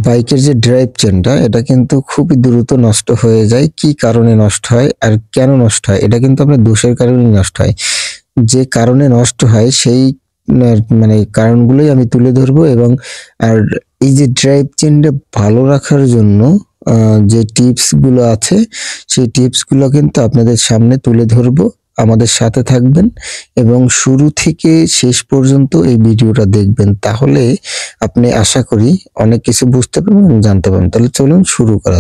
বাইকের যে ড্রাইভ চেনটা এটা কিন্তু খুবই দ্রুত নষ্ট হয়ে যায়। কি কারণে নষ্ট হয় আর কেন নষ্ট হয়? এটা কিন্তু আপনার দোষের কারণেই নষ্ট হয়। যে কারণে নষ্ট হয় সেই মানে কারণগুলোই আমি তুলে ধরবো এবং আর এই যে ড্রাইভ চেনটা ভালো রাখার জন্য আ যে টিপস গুলো আছে সেই টিপস গুলো কিন্তু আপনাদের সামনে তুলে ধরবো। আমাদের সাথে থাকবেন এবং শুরু থেকে শেষ পর্যন্ত এই ভিডিওটা দেখবেন। তাহলে আপনি আশা করি অনেক কিছু বুঝতে পারবেন এবং জানতে পারবেন। তাহলে চলুন শুরু করা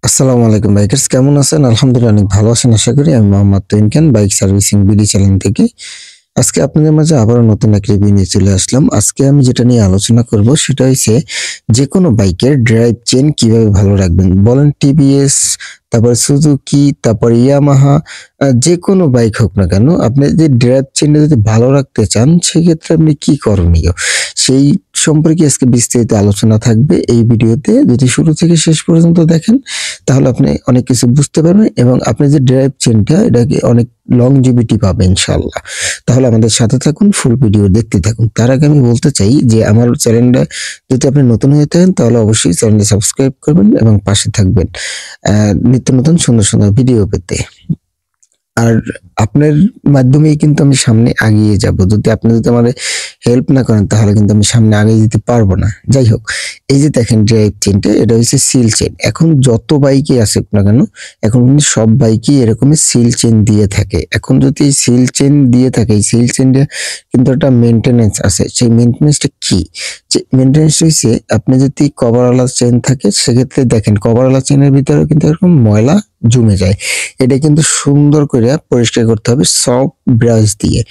আসসালামু আলাইকুম বাইকার্স কেমন আছেন? আলহামদুলিল্লাহ অনেক ভালো আছেন আশা করি। আমি মোহাম্মদ তুহিন খান বাইক সার্ভিসিং বিডি চ্যানেল থেকে। আজকে আপনাদের মাঝে আবারও নতুন এক রিভিউ নিয়ে চলে আসলাম। আজকে আমি যেটা নিয়ে আলোচনা করব সেটা হইছে যেকোনো বাইকের ড্রাইভ চেইন কিভাবে ভালো রাখবেন। বলেন টিভিএস, তারপর সুজুকি, তারপর ইয়ামাহা যেকোনো বাইক হোক না কেন আপনি যদি ড্রাইভ চেইনটা যদি ভালো রাখতে চান সেক্ষেত্রে আপনি কি করণীয়? সেই সম্পর্কে আজকে বিস্তারিত আলোচনা থাকবে এই ভিডিওতে। যদি শুরু থেকে শেষ পর্যন্ত দেখেন তাহলে আপনি অনেক কিছু বুঝতে পারবেন এবং আপনি যে ড্রাইভ চেইনটা এটাকে অনেক লংজিভিটি পাবে ইনশাআল্লাহ। তাহলে আমাদের সাথে থাকুন, ফুল ভিডিও দেখতে থাকুন। তার আগে আমি বলতে চাই যে আমার চ্যানেলটা যদি আপনি নতুন হয়ে থাকেন তাহলে অবশ্যই চ্যানেলটি সাবস্ক্রাইব করবেন এবং পাশে থাকবেন নিত্য নতুন সুন্দর সুন্দর ভিডিও পেতে। আর আপনার মাধ্যমেই কিন্তু আমি সামনে আগিয়ে যাব। যদি আপনি আমারে হেল্প না করেন তাহলে কিন্তু আমি সামনে আগায় যেতে পারবো না। যাই হোক, এই যে দেখেন ড্রাইভ চেইনটা এটা হচ্ছে সিল চেইন। এখন যত বাইকই আসুক না কেন এখন কিন্তু সব বাইকই এরকমই সিল চেইন দিয়ে থাকে। এখন যদি এই সিল চেইন দিয়ে থাকে এই সিল চেইনটা কিন্তু একটা মেইনটেনেন্স আছে। সেই মেইনটেনেন্সটা কি? যে মেইনটেনেন্স হইছে আপনি যদি কভারওয়ালা চেইন থাকে সেক্ষেত্রে দেখেন কভারওয়ালা চেইনের ভিতরে কিন্তু এরকম ময়লা জমে যায়। এটা কিন্তু সুন্দর করে পরিষ্কার করতে হবে সফট ব্রাশ দিয়ে।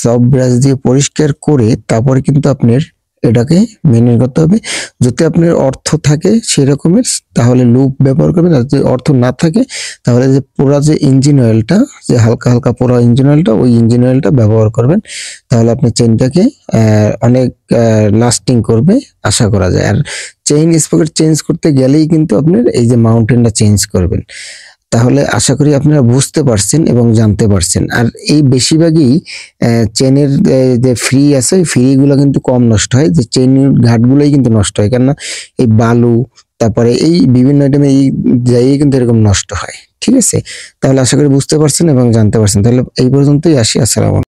সফট ব্রাশ দিয়ে পরিষ্কার করে তারপরে কিন্তু আপনার এটাকে মেইনটেইন করতে হবে। যদি আপনার অর্থ থাকে সেরকমের তাহলে লুব ব্যবহার করবেন। আর যদি অর্থ না থাকে তাহলে যে পোড়া যে ইঞ্জিন অয়েলটা যে হালকা হালকা পোড়া ইঞ্জিন অয়েলটা ওই ইঞ্জিন অয়েলটা ব্যবহার করবেন। তাহলে আপনার চেইনটাকে অনেক লাস্টিং করবে আশা করা যায়। আর চেইন স্পকেট চেঞ্জ করতে গেলেই কিন্তু আপনার এই যে মাউন্টেনটা চেঞ্জ করবেন। তাহলে আশা করি আপনারা বুঝতে পারছেন এবং জানতে পারছেন। আর এই বেশিরভাগই চেনের যে ফ্রি আছে ফ্রি গুলো কিন্তু কম নষ্ট হয়, যে চেনের ঘাটগুলোই কিন্তু নষ্ট হয়। কেননা এই বালু তারপরে এই বিভিন্ন আইটেমে এই জায়গায় কিন্তু এরকম নষ্ট হয়। ঠিক আছে? তাহলে আশা করি বুঝতে পারছেন এবং জানতে পারছেন। তাহলে এই পর্যন্তই আসি। আসসালামু আলাইকুম।